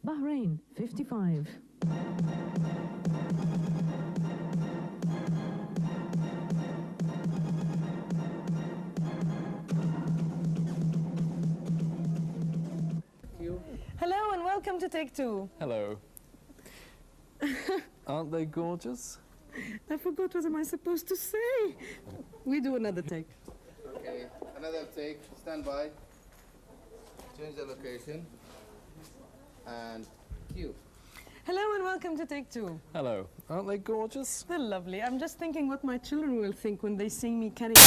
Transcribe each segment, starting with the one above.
Bahrain 55. Hello and welcome to Take Two. Hello. Aren't they gorgeous? I forgot what am I supposed to say. We do another take. Okay, another take. Stand by. Change the location. And cue. Hello and welcome to Take Two. Hello. Aren't they gorgeous? They're lovely. I'm just thinking what my children will think when they see me carrying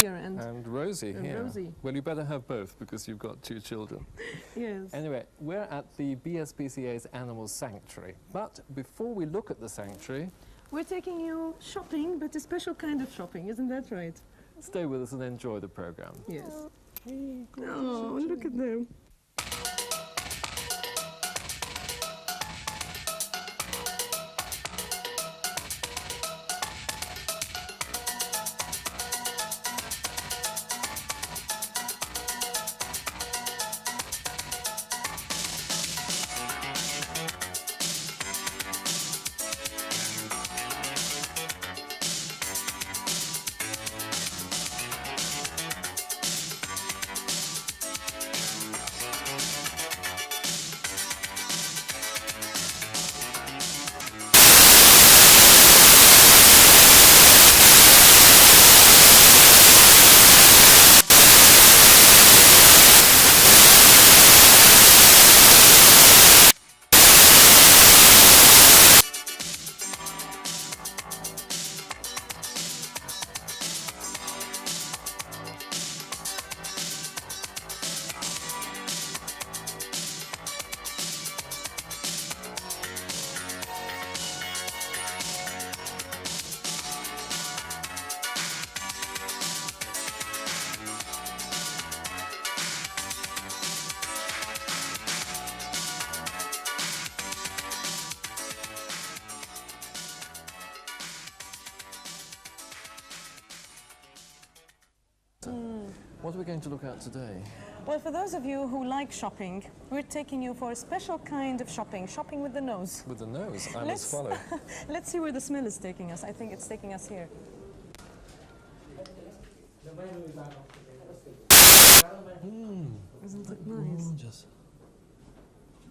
here And Rosie here. Rosie. Well, you better have both because you've got two children. Yes. Anyway, we're at the BSPCA's Animal Sanctuary. But before we look at the sanctuary, We're taking you shopping, but a special kind of shopping, isn't that right? stay with us and enjoy the program. Yes. Oh, look at them. What are we going to look at today? Well, for those of you who like shopping, we're taking you for a special kind of shopping, shopping with the nose. With the nose, I must follow. Let's see where the smell is taking us. I think it's taking us here. Isn't it nice? Gorgeous.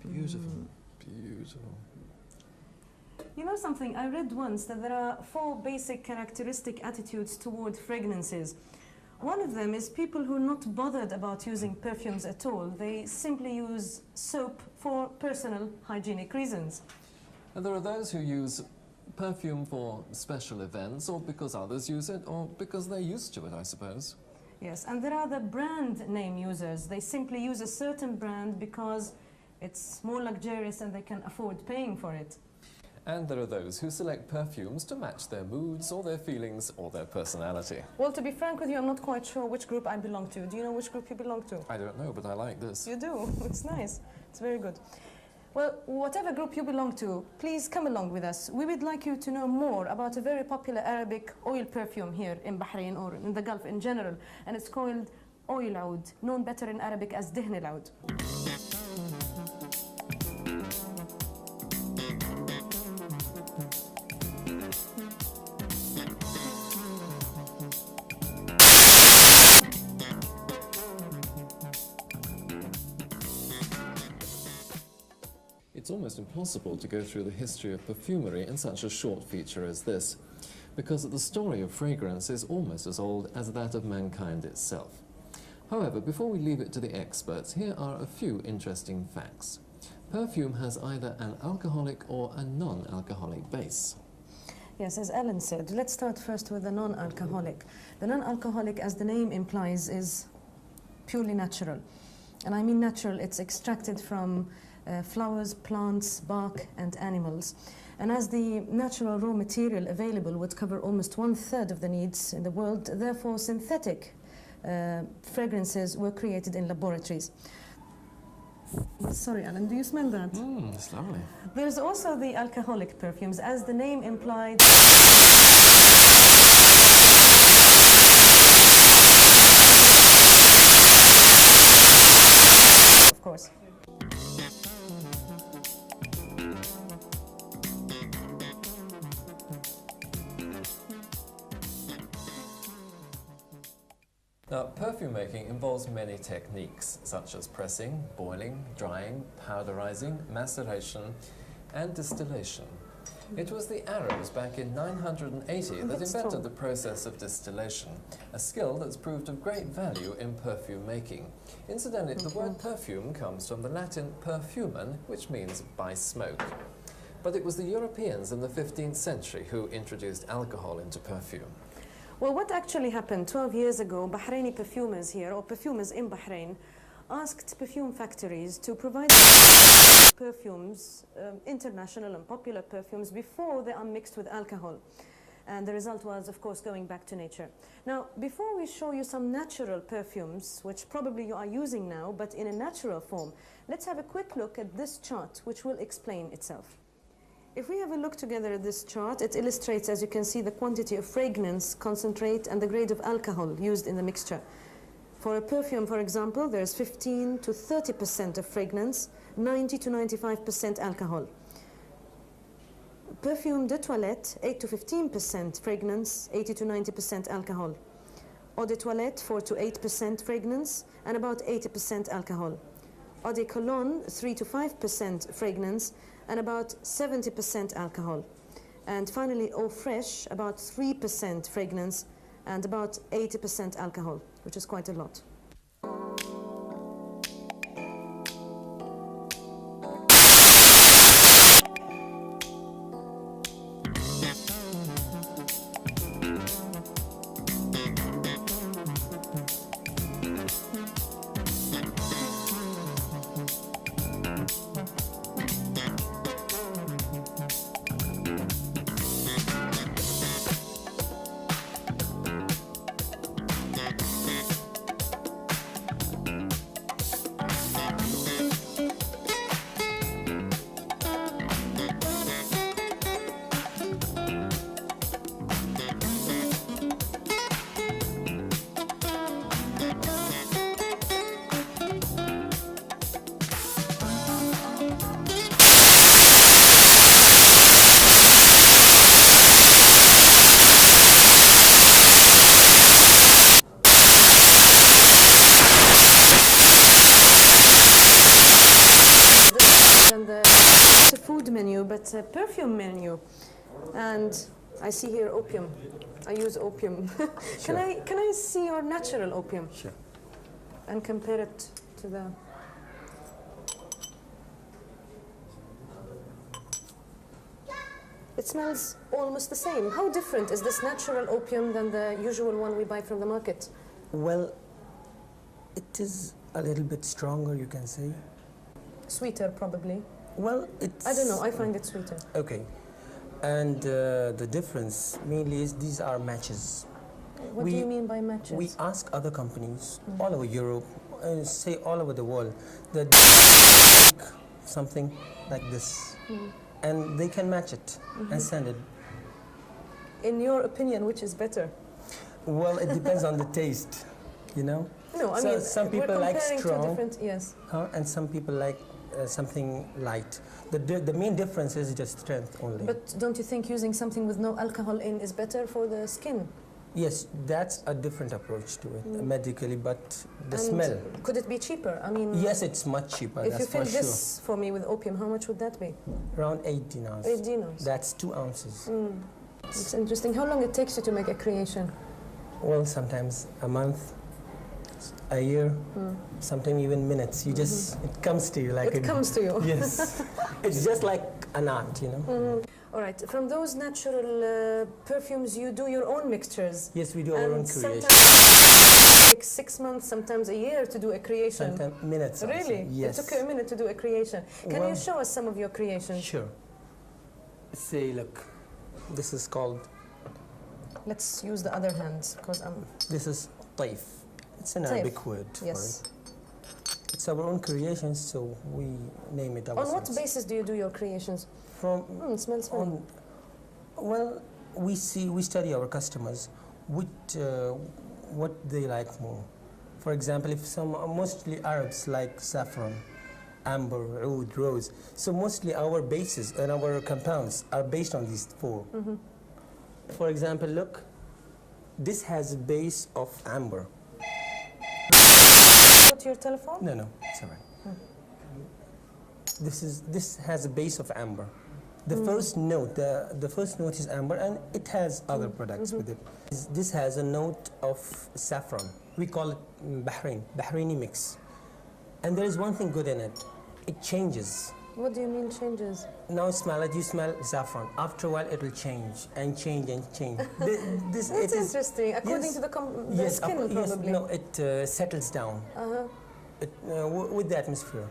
Beautiful. Beautiful. You know something? I read once that there are 4 basic characteristic attitudes toward fragrances. One of them is people who are not bothered about using perfumes at all. They simply use soap for personal hygienic reasons. And there are those who use perfume for special events, or because others use it, or because they're used to it, I suppose. Yes, and there are the brand name users. They simply use a certain brand because it's more luxurious and they can afford paying for it. And there are those who select perfumes to match their moods or their feelings or their personality. Well, to be frank with you, I'm not quite sure which group I belong to. Do you know which group you belong to? I don't know, but I like this. You do. It's nice. It's very good. Well, whatever group you belong to, please come along with us. We would like you to know more about a very popular Arabic oil perfume here in Bahrain or in the Gulf in general. And it's called oil oud, known better in Arabic as dihn al-oud. It's almost impossible to go through the history of perfumery in such a short feature as this, because the story of fragrance is almost as old as that of mankind itself. However, before we leave it to the experts, here are a few interesting facts. Perfume has either an alcoholic or a non-alcoholic base. Yes, as Alan said, let's start first with the non-alcoholic. The non-alcoholic, as the name implies, is purely natural. And I mean natural, it's extracted from flowers, plants, bark and animals. And as the natural raw material available would cover almost 1/3 of the needs in the world, therefore synthetic fragrances were created in laboratories. Sorry, Alan, do you smell that? It's lovely. There's also the alcoholic perfumes, as the name implied. Of course. Now, perfume making involves many techniques, such as pressing, boiling, drying, powderizing, maceration, and distillation. It was the Arabs back in 980 that invented the process of distillation, a skill that's proved of great value in perfume making. Incidentally, the word perfume comes from the Latin perfumen, which means by smoke. But it was the Europeans in the 15th century who introduced alcohol into perfume. Well, what actually happened 12 years ago, Bahraini perfumers here, or perfumers in Bahrain, asked perfume factories to provide perfumes, international and popular perfumes, before they are mixed with alcohol. And the result was, of course, going back to nature. Now, before we show you some natural perfumes, which probably you are using now, but in a natural form, let's have a quick look at this chart, which will explain itself. If we have a look together at this chart, it illustrates, as you can see, the quantity of fragrance, concentrate, and the grade of alcohol used in the mixture. For a perfume, for example, there's 15 to 30% of fragrance, 90 to 95% alcohol. Perfume de toilette, 8 to 15% fragrance, 80 to 90% alcohol. Eau de toilette, 4 to 8% fragrance, and about 80% alcohol. Eau de cologne, 3 to 5% fragrance, and about 70% alcohol. And finally, eau fraiche, about 3% fragrance, and about 80% alcohol, which is quite a lot. Food menu, but a perfume menu. And I see here opium. I use opium. Sure. Can I see your natural opium? Sure. And compare it to the... It smells almost the same. How different is this natural opium than the usual one we buy from the market? Well, it is a little bit stronger, you can say. Sweeter, probably. Well, it's... I don't know, I find it sweeter. Okay. And the difference mainly is these are matches. What do you mean by matches? We ask other companies all over Europe, say all over the world, that something like this. And they can match it and send it. In your opinion, which is better? Well, it depends on the taste, you know? No, I mean, some people like strong, yes. and some people like something light. The main difference is just strength only. But don't you think using something with no alcohol in is better for the skin? Yes, that's a different approach to it, medically, but the And smell. Could it be cheaper? I mean, Yes, it's much cheaper, if that's you fill for sure. this for me with opium, how much would that be? Around 8 dinars. 8 dinars. That's 2 ounces. It's interesting. How long it takes you to make a creation? Well, sometimes a month, a year, sometimes even minutes. You just, it comes to you like It comes to you. Yes. It's just like an art, you know. All right. From those natural perfumes, you do your own mixtures. Yes, we do our own And creation. sometimes it takes 6 months, sometimes a year to do a creation. Sometimes minutes. also. Really? Yes. It took you a minute to do a creation. Can Well, you show us some of your creations? Sure. Say, look, this is called, Let's use the other hand, because I'm... this is taif. It's an Taif. Arabic word Yes. for it. It's our own creation, so we name it On ourselves. what basis do you do your creations? From It smells fine. on, well, we study our customers, what they like more. For example, if mostly Arabs like saffron, amber, oud, rose. So mostly our bases and our compounds are based on these 4. For example, look, this has a base of amber. Put your telephone? No, it's all right. This has a base of amber. The first note, the first note is amber, and it has other products with it. This has a note of saffron. We call it Bahraini mix. And there is one thing good in it. It changes. What do you mean changes? Now smell it, you smell saffron. After a while, it will change and change and change. This That's it is, interesting. According yes, to the skin, yes, probably. no, it settles down with the atmosphere.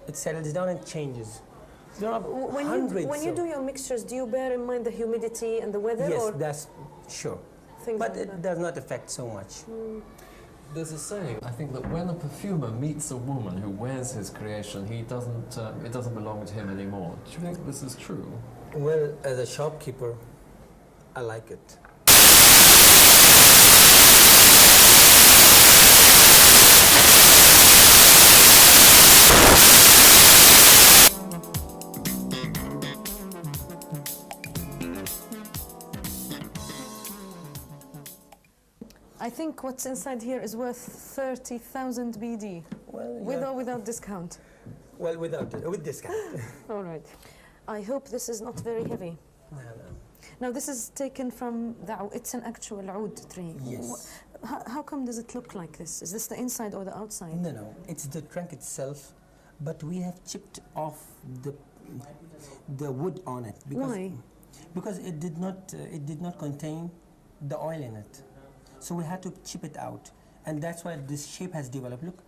It settles down and changes. There are hundreds. When you do your mixtures, do you bear in mind the humidity and the weather? Yes, or that's sure. things But like it that? does not affect so much. There's a saying, I think, that when a perfumer meets a woman who wears his creation, it doesn't belong to him anymore. Do you think this is true? Well, as a shopkeeper, I like it. I think what's inside here is worth 30,000 BD, Well, with yeah. or without discount. Well, with discount. All right. I hope this is not very heavy. No. Now, this is taken from it's an actual oud tree. Yes. How come does it look like this? Is this the inside or the outside? No, it's the trunk itself, but we have chipped off the wood on it. Why? Because it did not contain the oil in it. So we had to chip it out, and that's why this shape has developed. Look,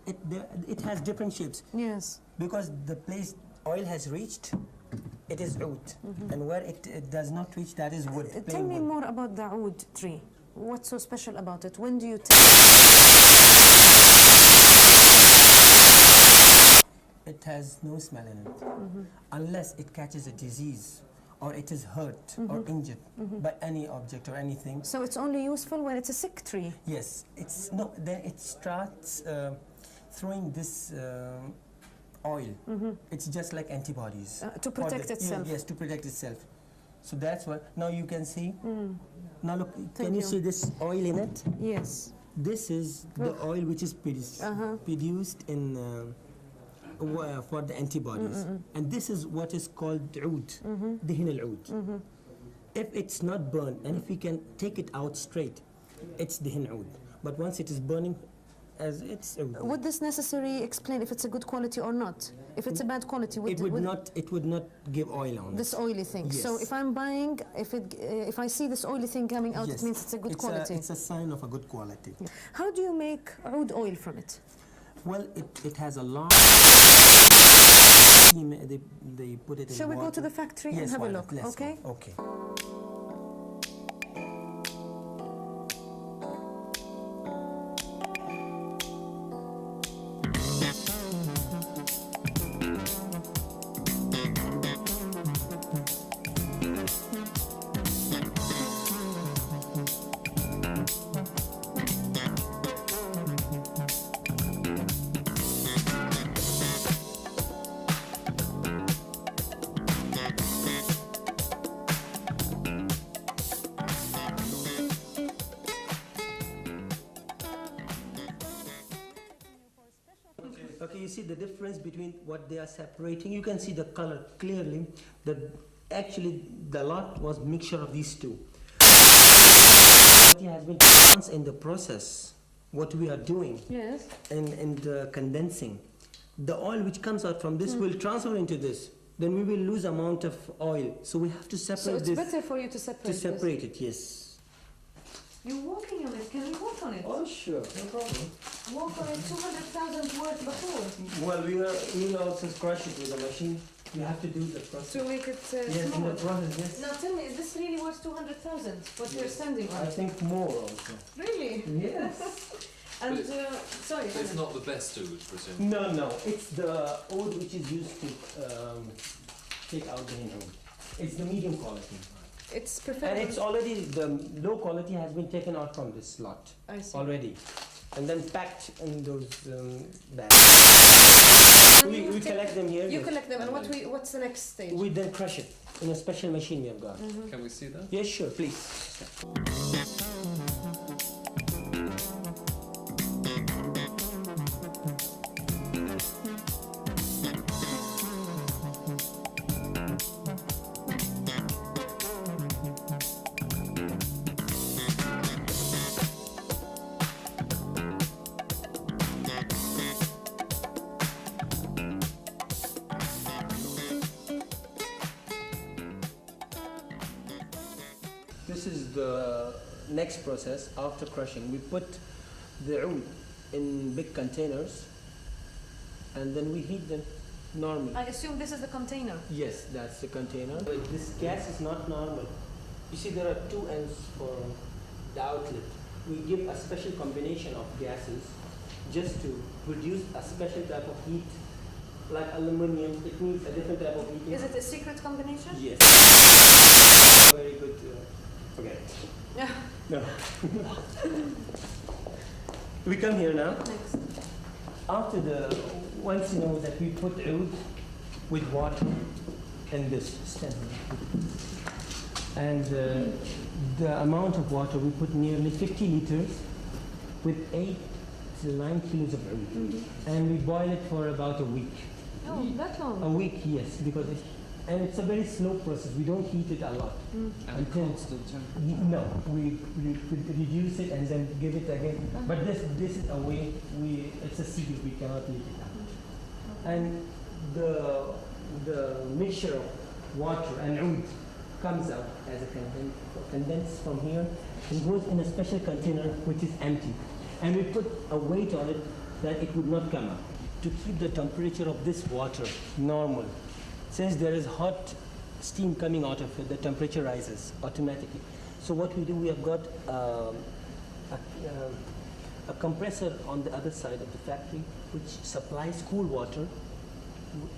it has different shapes. Yes. Because the place oil has reached, it is oud, and where it does not reach, that is wood. Tell plain me wood. more about the oud tree. What's so special about it? When do you It has no smell in it, unless it catches a disease, or it is hurt or injured by any object or anything. So it's only useful when it's a sick tree? Yes, then it starts throwing this oil. It's just like antibodies. To protect itself. Yes, to protect itself. So that's why, now you can see. Now look, can you you. see this oil in it? Yes. This is the oil which is produced in for the antibodies. And this is what is called oud, dihin al-oud. If it's not burned, and if we can take it out straight, it's dihin oud. But once it is burning, as it's oud. Would this necessarily explain if it's a good quality or not? If it's a bad quality, It would not give oil on this it. oily thing. So Yes. if I'm buying, if I see this oily thing coming out, Yes. it means it's a good quality. It's a sign of a good quality. How do you make oud oil from it? Well, it has a long. They put it in Shall we go water. to the factory Yes, and have why a not? look? Let's go. Okay. Okay. Okay, you see the difference between what they are separating. You can see the color clearly. That actually the lot was mixture of these two. What has been once in the process, what we are doing, Yes. and condensing, the oil which comes out from this will transfer into this. Then we will lose amount of oil. So we have to separate So it's this. better for you to separate To separate it, yes. You're walking on it. Can we walk on it? Oh, sure, no problem. Walk on it 200,000 worth before Well, we will also crush it with a machine. You have to do the process. to make it Yes, in small. the process, yes. Now tell me, is this really worth 200,000? What we're standing I on? think more also. Really? Yes. And sorry. It's not the best oud, presumably. No, it's the oud which is used to take out the oud. It's the medium quality. It's And preferable. it's already, the low quality has been taken out from this lot I see. already. And then packed in those bags. And We you take- collect them here. You yes. collect them, and what's the next stage? We then crush it. in a special machine we have got. Can we see that? Yes, sure, please. This is the next process after crushing. We put the oud in big containers and then we heat them normally. I assume this is the container. Yes, that's the container. But this gas is not normal. You see there are two ends for the outlet. We give a special combination of gases just to produce a special type of heat. Like aluminum, it needs a different type of heating. Is it a secret combination? Yes. Very good. Forget it. Yeah. No. We come here now. Next. After once you know that we put oud with water in this stand. And the amount of water, we put nearly 50 liters with 8 to 9 kilos of oud. And we boil it for about a week. Oh, that long? A week, yes, because and it's a very slow process. We don't heat it a lot. And constant temperature. No, we reduce it and then give it again. But this is a way it's a secret, we cannot leave it out. And the mixture of water and oud comes out as a condensed from here and goes in a special container which is empty. And we put a weight on it that it would not come out. To keep the temperature of this water normal, since there is hot steam coming out of it, the temperature rises automatically. So what we do, we have got a compressor on the other side of the factory which supplies cool water,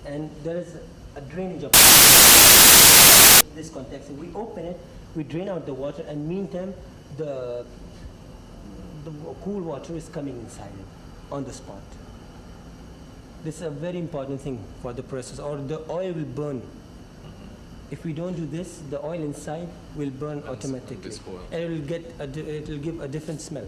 and there is a drainage of this contact. So we open it, we drain out the water, and meantime the cool water is coming inside it on the spot. This is a very important thing for the process, or the oil will burn. If we don't do this, the oil inside will burn automatically. And it will give a different smell.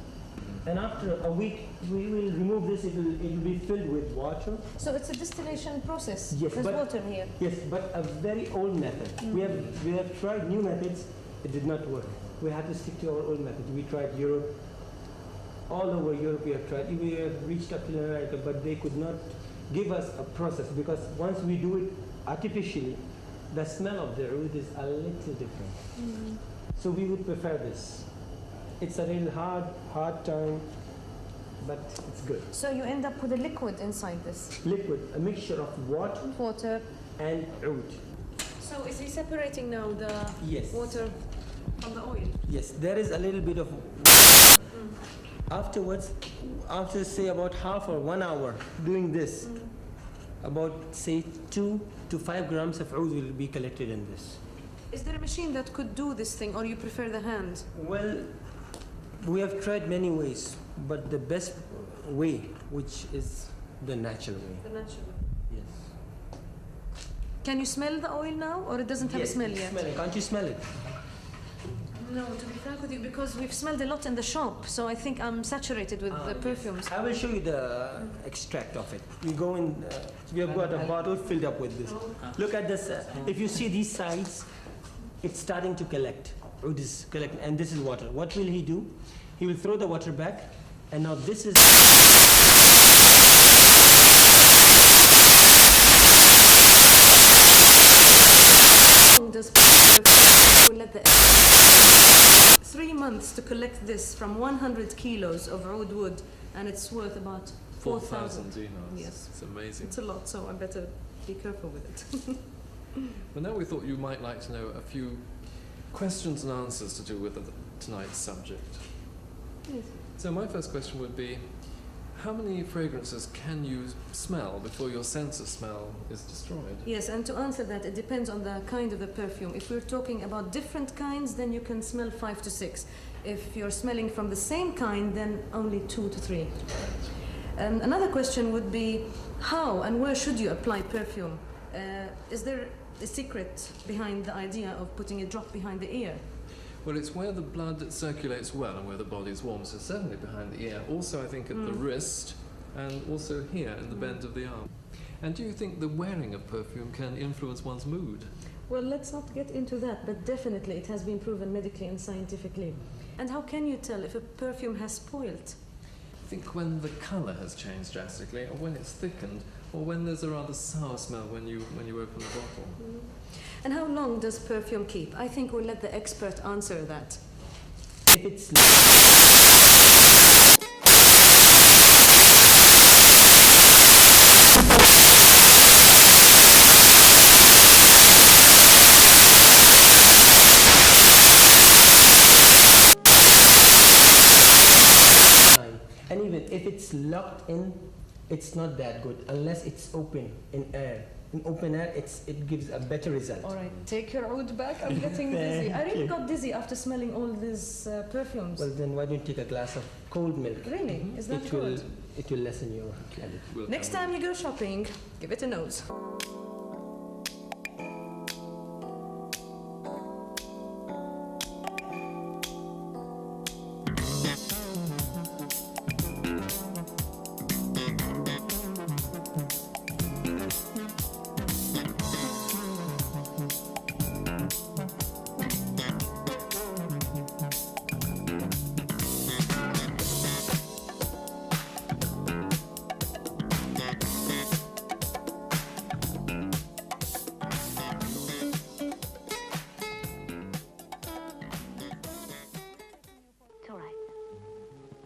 And after a week, we will remove this. It will be filled with water. So it's a distillation process. Yes, There's water here. Yes, but a very old method. We have tried new methods. It did not work. We had to stick to our old method. We tried Europe. All over Europe we have tried. We have reached up to America, but they could not give us a process, because once we do it artificially, the smell of the oud is a little different. So we would prefer this. It's a real hard time, but it's good. So you end up with a liquid inside this? Liquid, a mixture of water and oud. So is he separating now the water from the oil? Yes, there is a little bit of Afterwards, after say about half or 1 hour doing this, about say 2 to 5 grams of oud will be collected in this. Is there a machine that could do this thing, or you prefer the hand? Well, we have tried many ways, but the best way, which is the natural way. The natural way. Yes. Can you smell the oil now, or it doesn't have a smell yet? Smell it. Can't you smell it? No, to be frank with you, because we've smelled a lot in the shop, so I think I'm saturated with the perfumes. I will show you the extract of it. We go in, we have got a bottle filled up with this. Look at this. If you see these sides, it's starting to collect. Oud is collecting, and this is water. What will he do? He will throw the water back, and now this is... Does let the 3 months to collect this from 100 kilos of oud wood, and it's worth about 4,000 dinars. Yes. It's amazing. It's a lot, so I better be careful with it. But now we thought you might like to know a few questions and answers to do with tonight's subject. Yes. So my first question would be, how many fragrances can you smell before your sense of smell is destroyed? Yes, and to answer that, it depends on the kind of the perfume. If we're talking about different kinds, then you can smell 5 to 6. If you're smelling from the same kind, then only 2 to 3. Another question would be, how and where should you apply perfume? Is the secret behind the idea of putting a drop behind the ear? Well, it's where the blood circulates well and where the body is warm, so certainly behind the ear. Also, I think, at the wrist, and also here in the bend of the arm. And do you think the wearing of perfume can influence one's mood? Well, let's not get into that, but definitely it has been proven medically and scientifically. And how can you tell if a perfume has spoiled? I think when the colour has changed drastically, or when it's thickened, or when there's a rather sour smell when you open the bottle. And how long does perfume keep? I think we'll let the expert answer that. If it's and even if it's locked in, it's not that good unless it's open in air. In open air, it gives a better result. All right, take your oud back. I'm getting dizzy. I really got dizzy after smelling all these perfumes. Well, then why don't you take a glass of cold milk? Really? Is that good? It will lessen your headache. Next time you go shopping, give it a nose.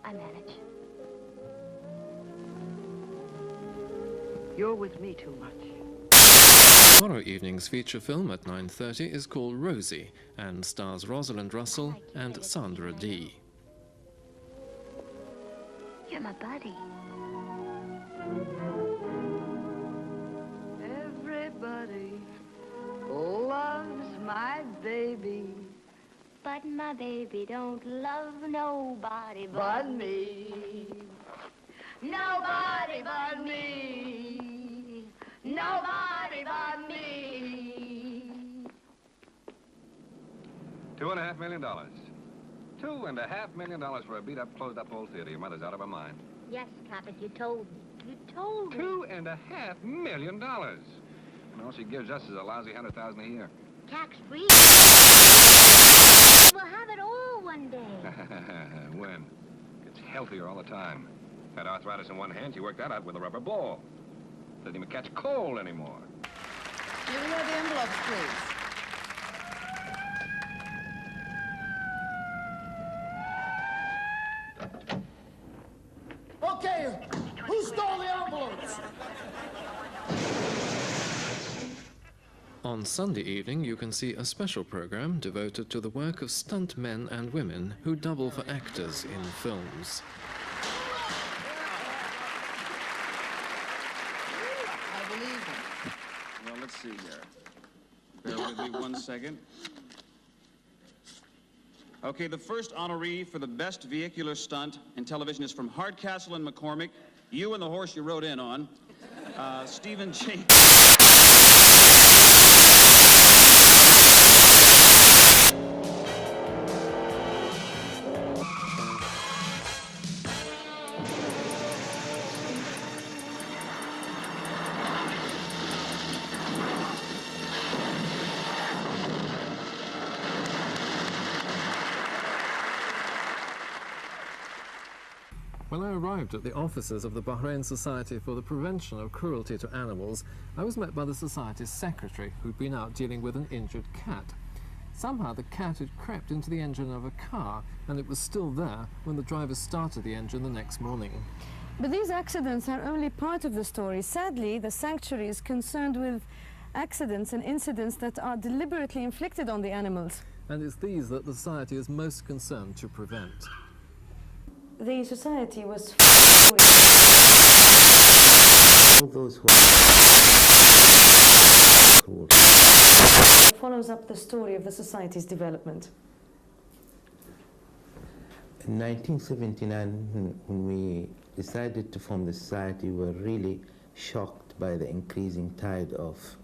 I manage. You're with me too much. Tomorrow evening's feature film at 9:30 is called Rosie and stars Rosalind Russell and Sandra Dee. You're my buddy. Everybody loves my baby, but my baby don't love nobody but me. Nobody but me. Nobody but me. $2.5 million. $2.5 million for a beat-up, closed-up old theater. Your mother's out of her mind. Yes, Captain, you told me. You told me. $2.5 million. And all she gives us is a lousy $100,000 a year. Tax-free. We'll have it all one day. When? Gets healthier all the time. Had arthritis in one hand, she worked that out with a rubber ball. Doesn't even catch cold anymore. Here we are, the envelopes, please. Okay, who stole the envelopes? On Sunday evening, you can see a special program devoted to the work of stunt men and women who double for actors in films. I believe him. Well, let's see here. Bear with me 1 second. Okay, the first honoree for the best vehicular stunt in television is from Hardcastle and McCormick. You and the horse you rode in on. Stephen J. When I arrived at the offices of the Bahrain Society for the Prevention of Cruelty to Animals, I was met by the Society's secretary, who'd been out dealing with an injured cat. Somehow the cat had crept into the engine of a car, and it was still there when the driver started the engine the next morning. But these accidents are only part of the story. Sadly, the sanctuary is concerned with accidents and incidents that are deliberately inflicted on the animals. And it's these that the Society is most concerned to prevent. The Society was all those who cruel. Follows up the story of the Society's development. In 1979, when we decided to form the Society, we were really shocked by the increasing tide of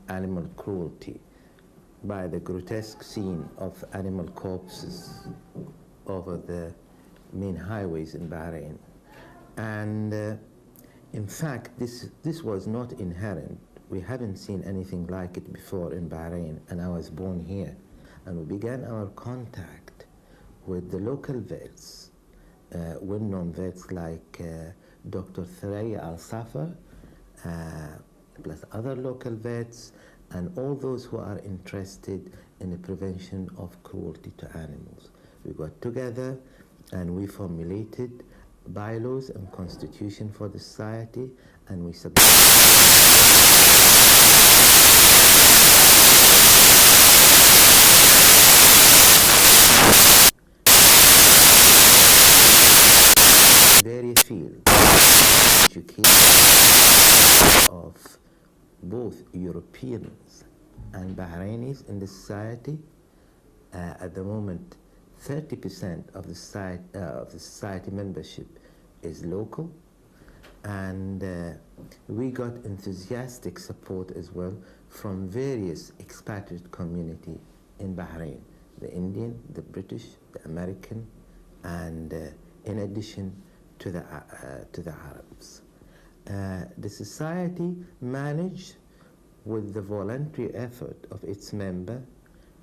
animal cruelty by the grotesque scene of animal corpses over the main highways in Bahrain. And in fact, this was not inherent. We haven't seen anything like it before in Bahrain, and I was born here. And we began our contact with the local vets, well-known vets like Dr. Thuraya Al-Safar, plus other local vets, and all those who are interested in the prevention of cruelty to animals. We got together and we formulated bylaws and constitution for the society, and we various fields, education of both Europeans and Bahrainis in the society. At the moment, 30% of the society membership is local, and we got enthusiastic support as well from various expatriate community in Bahrain, the Indian, the British, the American, and in addition to the Arabs. The society managed, with the voluntary effort of its member,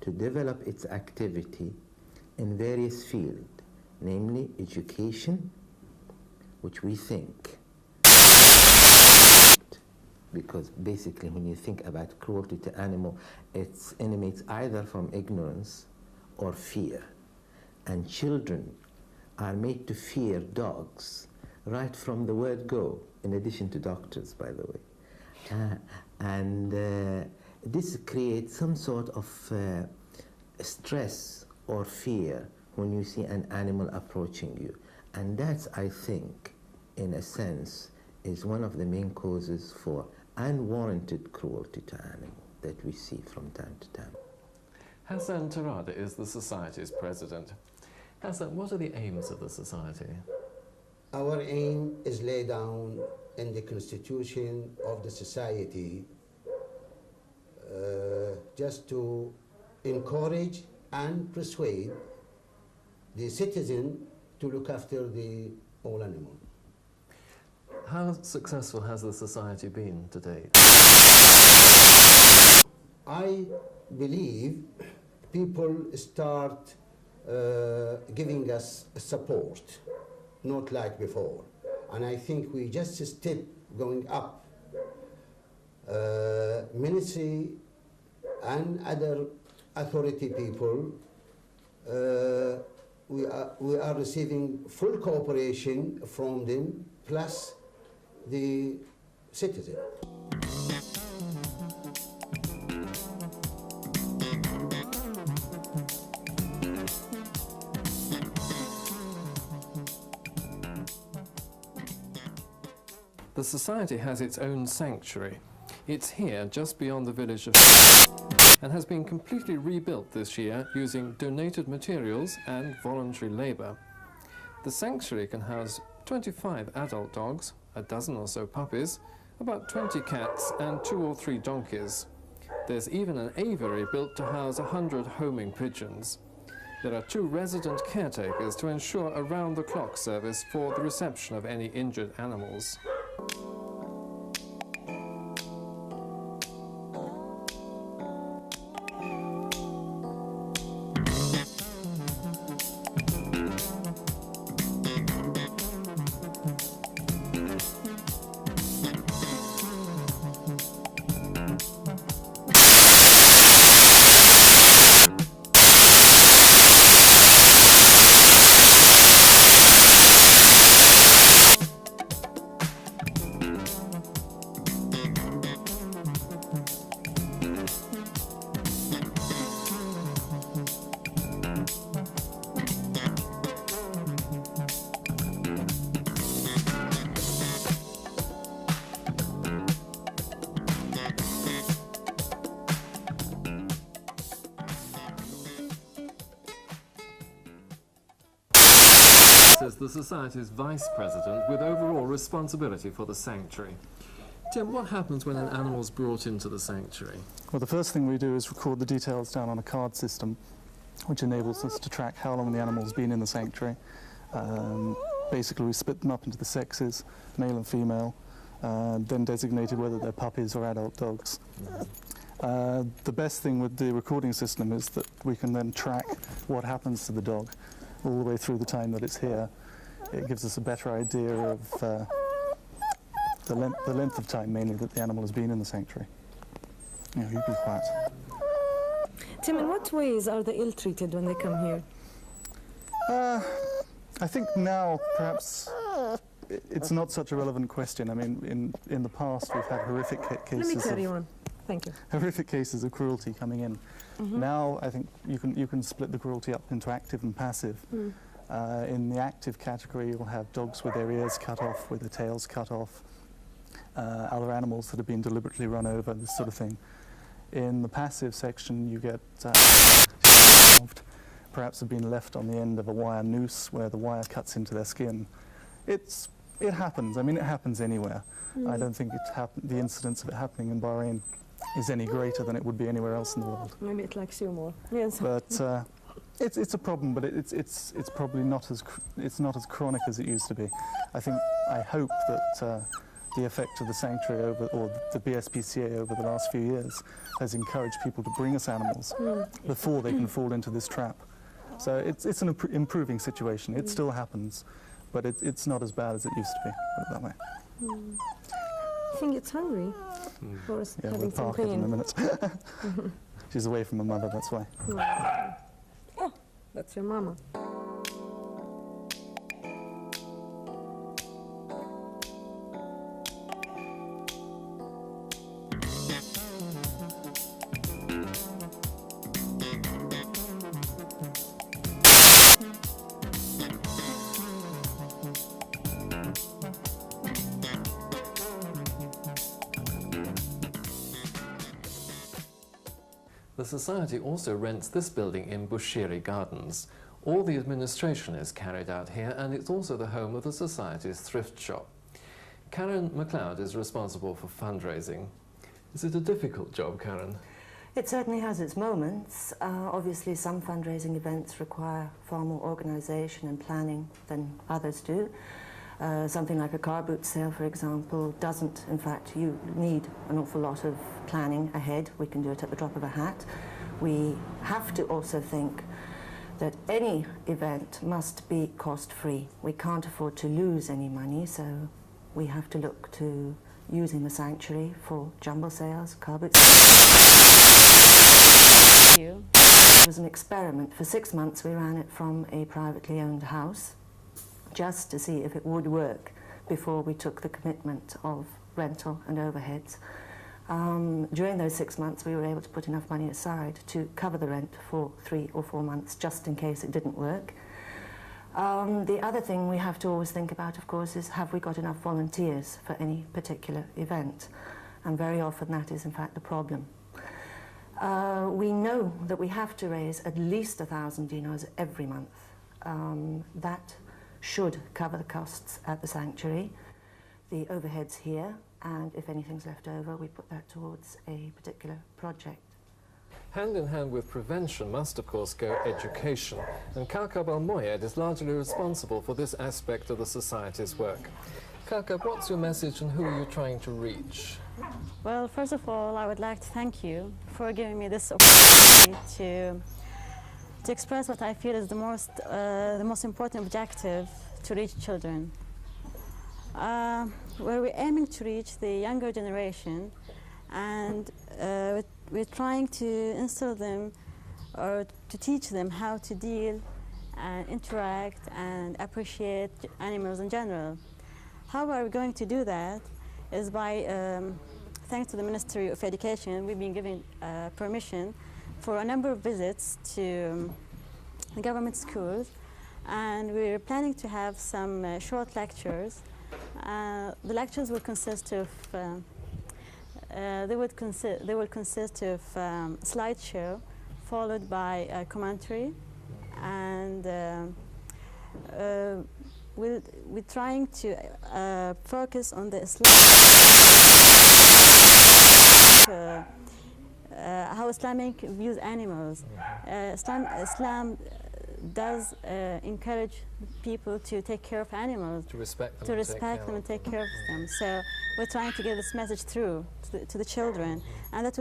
to develop its activity in various fields, namely education, which we think, because basically when you think about cruelty to animal, it emanates either from ignorance or fear. And children are made to fear dogs right from the word go, in addition to doctors, by the way. This creates some sort of stress or fear when you see an animal approaching you. And that's, I think, in a sense, is one of the main causes for unwarranted cruelty to animals that we see from time to time. Hassan Tarada is the Society's president. Hassan, what are the aims of the Society? Our aim is laid down in the constitution of the Society, just to encourage and persuade the citizen to look after the all animal. How successful has the Society been to date? I believe people start giving us support, not like before. And I think we just a step going up. Ministry and other authority people, we are receiving full cooperation from them, plus the citizen. The Society has its own sanctuary. It's here just beyond the village of and has been completely rebuilt this year using donated materials and voluntary labour. The sanctuary can house 25 adult dogs, a dozen or so puppies, about 20 cats and 2 or 3 donkeys. There's even an aviary built to house 100 homing pigeons. There are 2 resident caretakers to ensure a round-the-clock service for the reception of any injured animals. Is the Society's Vice President with overall responsibility for the sanctuary. Tim, what happens when an animal is brought into the sanctuary? Well, the first thing we do is record the details down on a card system, which enables us to track how long the animal's been in the sanctuary. Basically, we split them up into the sexes, male and female, then designated whether they're puppies or adult dogs. The best thing with the recording system is that we can then track what happens to the dog all the way through the time that it's here. It gives us a better idea of the length of time, mainly, that the animal has been in the sanctuary. Yeah, you be quiet. Tim, in what ways are they ill-treated when they come here? I think now, perhaps, it's not such a relevant question. I mean, in the past, we've had horrific cases. Let me carry on. Thank you. Horrific cases of cruelty coming in. Mm-hmm. Now, I think you can split the cruelty up into active and passive. Mm. In the active category, you'll have dogs with their ears cut off, with their tails cut off, other animals that have been deliberately run over, this sort of thing. In the passive section, you get perhaps have been left on the end of a wire noose where the wire cuts into their skin. It happens. I mean, it happens anywhere. I don't think the incidence of it happening in Bahrain is any greater than it would be anywhere else in the world. Maybe it likes you more. Yes. But it's a problem, but it's probably not as chronic as it used to be. I hope that the effect of the sanctuary or the BSPCA over the last few years has encouraged people to bring us animals before they can fall into this trap. So it's an improving situation. It still happens, but it's not as bad as it used to be, put it that way. I think it's hungry. Or Yeah, having we'll some park it pain. in a minute. She's away from her mother, that's why. Oh, that's your mama. The Society also rents this building in Bushiri Gardens. All the administration is carried out here, and it's also the home of the Society's thrift shop. Karen MacLeod is responsible for fundraising. Is it a difficult job, Karen? It certainly has its moments. Obviously, some fundraising events require far more organisation and planning than others do. Something like a car boot sale, for example, doesn't, in fact, you need an awful lot of planning ahead. We can do it at the drop of a hat. We have to also think that any event must be cost-free. We can't afford to lose any money, so we have to look to using the sanctuary for jumble sales, car boot sales. It was an experiment. For 6 months, we ran it from a privately owned house, just to see if it would work before we took the commitment of rental and overheads. During those 6 months, we were able to put enough money aside to cover the rent for 3 or 4 months, just in case it didn't work. The other thing we have to always think about, of course, is have we got enough volunteers for any particular event? And very often that is, in fact, the problem. We know that we have to raise at least 1,000 dinars every month. That should cover the costs at the sanctuary, the overheads here, and if anything's left over, we put that towards a particular project. Hand in hand with prevention must, of course, go education, and Kaukab Al-Moyed is largely responsible for this aspect of the Society's work. Kaukab, what's your message and who are you trying to reach? Well, first of all, I would like to thank you for giving me this opportunity to express what I feel is the most important objective to reach children. Where we're aiming to reach the younger generation, and we're trying to instill them or to teach them how to deal and interact and appreciate animals in general. How are we going to do that is by, thanks to the Ministry of Education, we've been given permission for a number of visits to the government schools, and we're planning to have some short lectures. The lectures will consist of they will consist of slideshow followed by a commentary, and we're trying to focus on the how Islamic views animals. Islam does encourage people to take care of animals, to respect them, and take care of them. So we're trying to get this message through to the children, and that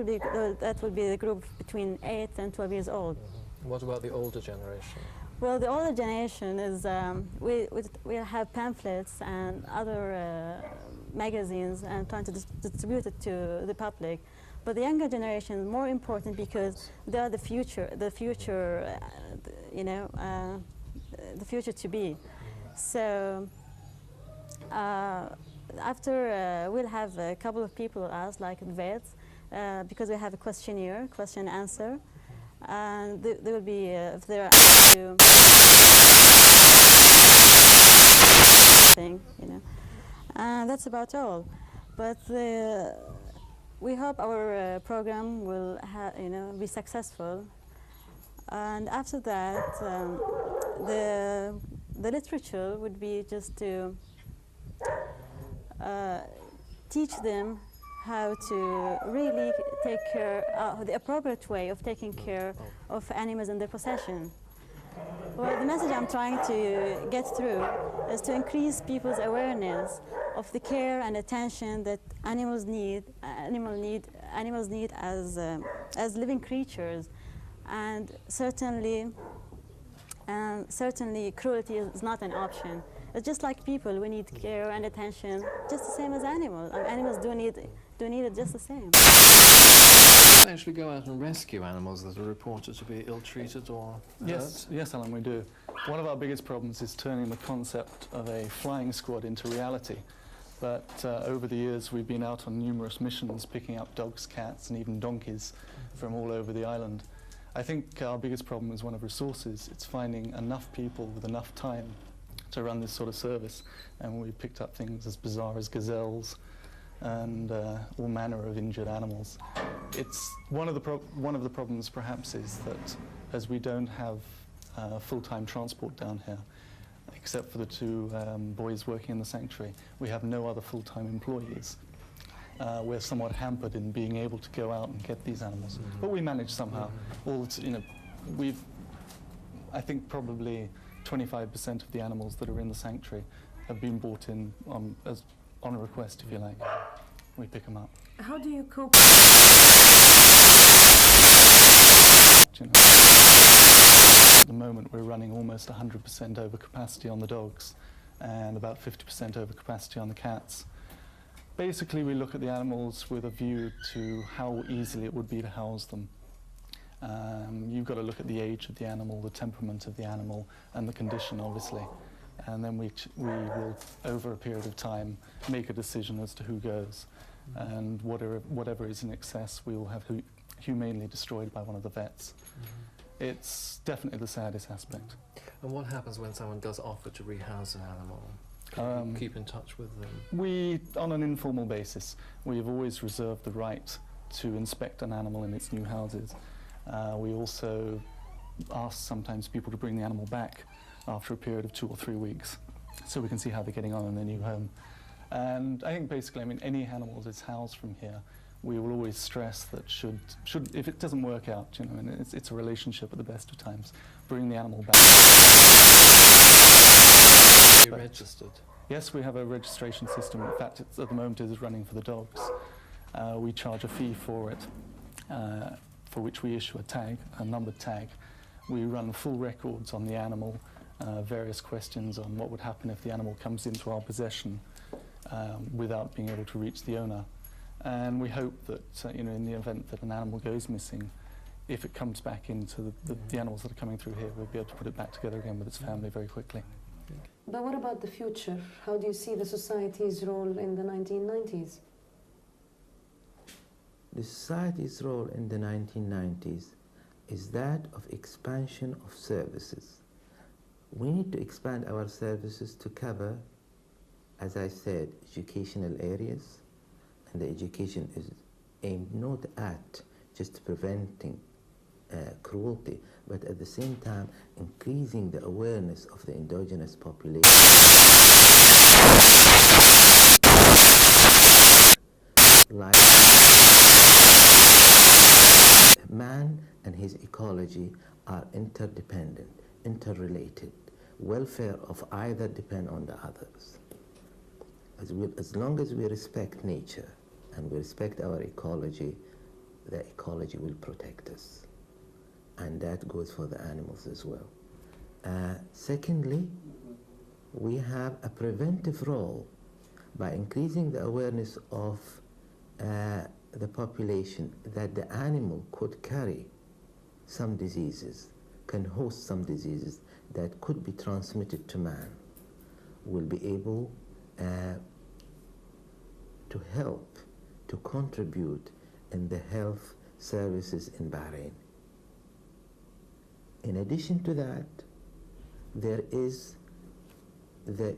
will be the group between 8 and 12 years old. What about the older generation? Well, the older generation is we have pamphlets and other magazines and trying to distribute it to the public. But the younger generation is more important because they are the future, you know, the future to be. So after we'll have a couple of people ask, like vets, because we have a questionnaire, question and answer, and there will be if they're asked to thing, you know, and that's about all. But we hope our program will, you know, be successful. And after that, the literature would be just to teach them how to really take care, the appropriate way of taking care of animals in their possession. Well, the message I'm trying to get through is to increase people's awareness of the care and attention that animals need as living creatures, and certainly cruelty is not an option. It's just like people, we need care and attention just the same as animals. Animals do need it just the same. You actually go out and rescue animals that are reported to be ill-treated or hurt? Yes, Alan, we do. One of our biggest problems is turning the concept of a flying squad into reality. But over the years, we've been out on numerous missions, picking up dogs, cats, and even donkeys from all over the island. I think our biggest problem is one of resources. It's finding enough people with enough time to run this sort of service. And we picked up things as bizarre as gazelles and all manner of injured animals. It's one of the problems, perhaps, is that as we don't have full-time transport down here, except for the two boys working in the sanctuary, we have no other full-time employees. We're somewhat hampered in being able to go out and get these animals, but we manage somehow. I think probably 25% of the animals that are in the sanctuary have been brought in on a request, if you like. We pick them up. How do you cope? At the moment, we're running almost 100% over capacity on the dogs and about 50% over capacity on the cats. Basically, we look at the animals with a view to how easily it would be to house them. You've got to look at the age of the animal, the temperament of the animal, and the condition, obviously. And then we will, over a period of time, make a decision as to who goes. And whatever is in excess, we will have humanely destroyed by one of the vets. It's definitely the saddest aspect. And what happens when someone does offer to rehouse an animal? Can you keep in touch with them? On an informal basis, we have always reserved the right to inspect an animal in its new houses. We also ask sometimes people to bring the animal back after a period of 2 or 3 weeks, so we can see how they're getting on in their new home. And I think basically, any animal that's housed from here, we will always stress that should if it doesn't work out, and it's a relationship at the best of times, bring the animal back. You're registered? Yes, we have a registration system. In fact, at the moment it is running for the dogs. We charge a fee for it, for which we issue a tag, a numbered tag. We run full records on the animal, various questions on what would happen if the animal comes into our possession without being able to reach the owner. And we hope that, in the event that an animal goes missing, if it comes back into the animals that are coming through here, we'll be able to put it back together again with its family very quickly. But what about the future? How do you see the society's role in the 1990s? The society's role in the 1990s is that of expansion of services. We need to expand our services to cover, as I said, educational areas, and the education is aimed not at just preventing cruelty, but at the same time increasing the awareness of the indigenous population. Like man and his ecology are interdependent, interrelated. Welfare of either depend on the others. As long as we respect nature and we respect our ecology, the ecology will protect us. And that goes for the animals as well. Secondly, we have a preventive role by increasing the awareness of the population that the animal could carry some diseases, can host some diseases that could be transmitted to man. Will be able to help, to contribute in the health services in Bahrain. In addition to that, there is the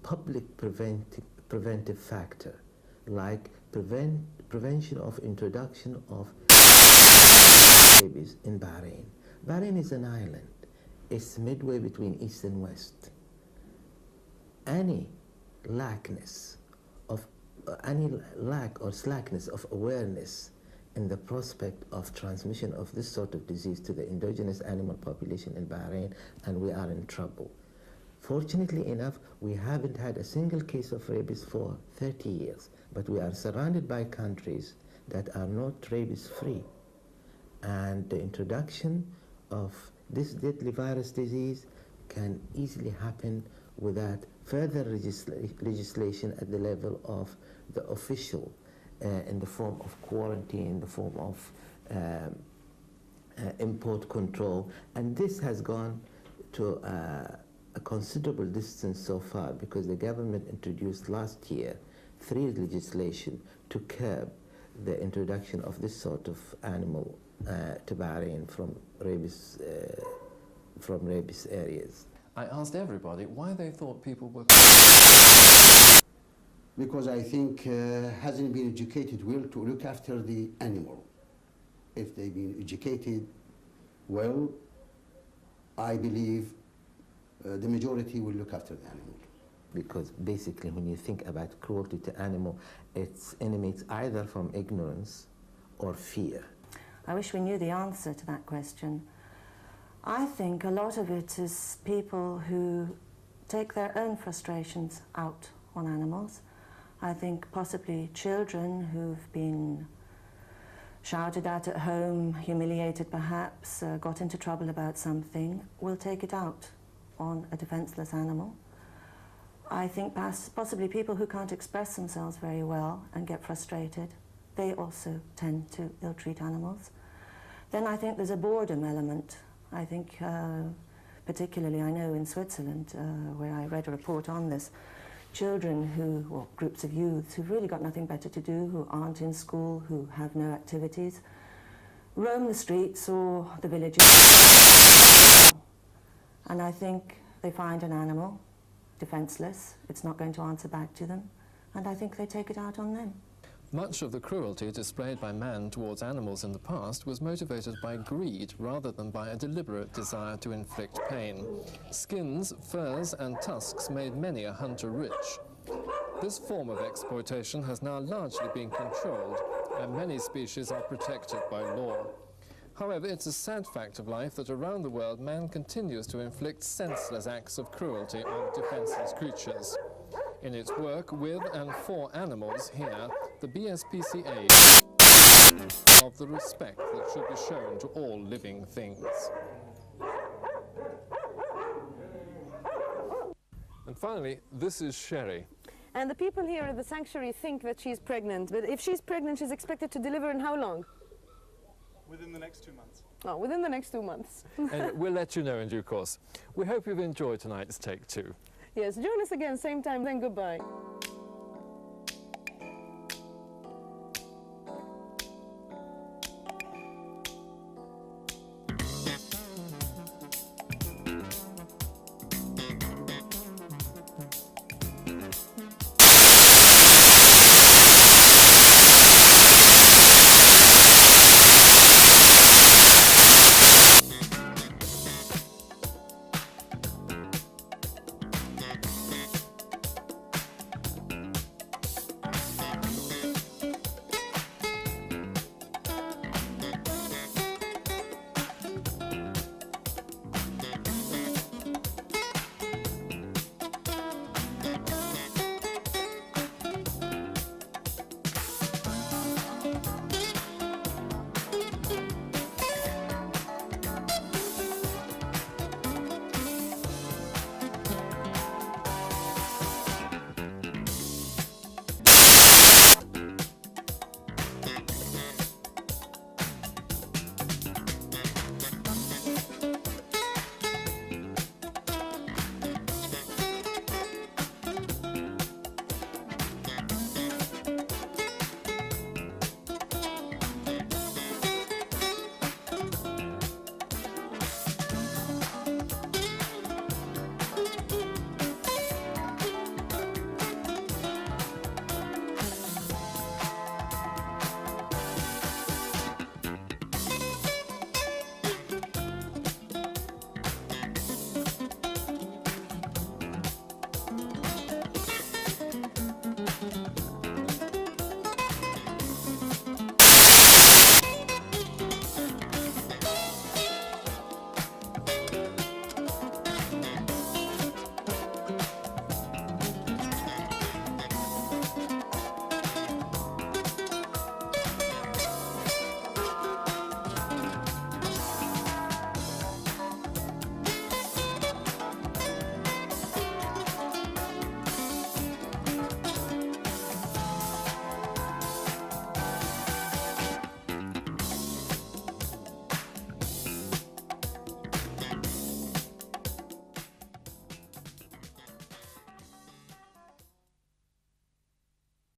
public preventive factor, like prevention of introduction of rabies in Bahrain. Bahrain is an island. It's midway between east and west. Any lackness of any lack or slackness of awareness in the prospect of transmission of this sort of disease to the indigenous animal population in Bahrain, and we are in trouble. Fortunately enough, we haven't had a single case of rabies for 30 years, but we are surrounded by countries that are not rabies-free. And the introduction of this deadly virus disease can easily happen without further legislation at the level of the official, in the form of quarantine, in the form of import control. And this has gone to a considerable distance so far, because the government introduced last year 3 legislation to curb the introduction of this sort of animal to Bahrain from rabies areas. I asked everybody why they thought people were... Because I think hasn't been educated well to look after the animal. If they've been educated well, I believe the majority will look after the animal. Because basically when you think about cruelty to animal, it emanates either from ignorance or fear. I wish we knew the answer to that question. I think a lot of it is people who take their own frustrations out on animals. I think possibly children who've been shouted at home, humiliated perhaps, got into trouble about something, will take it out on a defenseless animal. I think possibly people who can't express themselves very well and get frustrated, they also tend to ill-treat animals. Then I think there's a boredom element. I think particularly I know in Switzerland, where I read a report on this, children who, or groups of youths who've really got nothing better to do, who aren't in school, who have no activities, roam the streets or the villages. And I think they find an animal, defenseless, it's not going to answer back to them, and I think they take it out on them. Much of the cruelty displayed by man towards animals in the past was motivated by greed rather than by a deliberate desire to inflict pain. Skins, furs and tusks made many a hunter rich. This form of exploitation has now largely been controlled, and many species are protected by law. However, it's a sad fact of life that around the world man continues to inflict senseless acts of cruelty on defenseless creatures. In its work with and for animals here, the BSPC aims of the respect that should be shown to all living things. And finally, this is Sherry. And the people here at the sanctuary think that she's pregnant, but if she's pregnant, she's expected to deliver in how long? Within the next 2 months. Oh, within the next 2 months. And we'll let you know in due course. We hope you've enjoyed tonight's Take Two. Yes, join us again, same time, then goodbye.